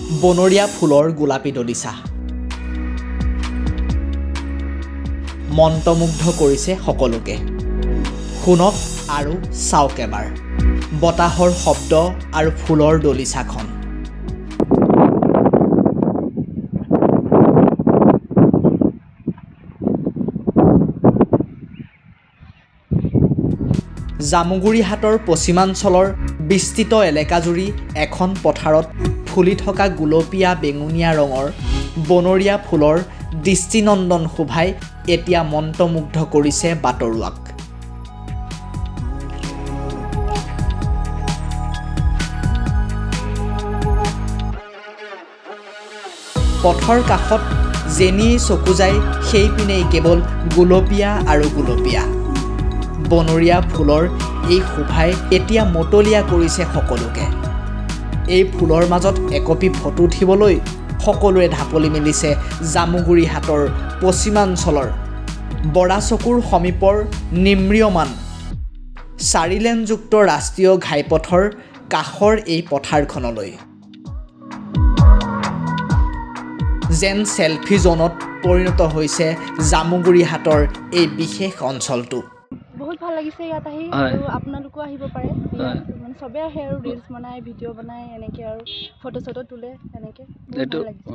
বনৰীয়া ফুলৰ গোলাপী দলিচা মন্ত্ৰমুগ্ধ কৰিছে সকলোকে শুনক আৰু চাওক এবাৰ বতাহৰ শব্দ আৰু ফুলৰ দলিচাখন জামুগুৰিহাটৰ পশ্চিমাঞ্চলৰ বিস্তৃত এলেকাজুৰি এখন পথাৰত ফুলি থকা গুলপীয়া বেঙুনীয়া ৰঙৰ বনৰীয়া ফুলৰ দৃষ্টিনন্দন শোভাই এতিয়া মন্ত্ৰমুগ্ধ কৰিছে বাটৰুৱাক পথৰ কাষত যেনি চকু যায় সেই পিনেই কেৱল গুলপীয়া আৰু গুলপীয়া বনৰীয়া ফুলৰ এই শোভাই এতিয়া মতলীয়া কৰিছে সকলোকে এই ফুলৰ মাজত একপি ফটো উঠিবলৈ সকলোৱে ঢাপলি মেলিছে জামুগুৰিহাটৰ পশ্চিমাঞ্চলৰ বৰাচকুৰ সমীপৰ নিম্ৰিয়মান 4 লেনযুক্ত ৰাষ্ট্ৰীয় ঘাইপথৰ কাষৰ এই পথাৰখনলৈ যেন সেলফি জোনত পৰিণত হৈছে জামুগুৰিহাটৰ এই বিশেষ অঞ্চলটো বহুত ভাল লাগিছে ইয়াত আহি আৰু আপোনালোকো আহিব পাৰে মানে সবে আহে আৰু ৰিলছ বনায় ভিডিঅ' বনায় এনেকৈ আৰু ফটো চটো তোলে এনেকৈ ভাল লাগিছে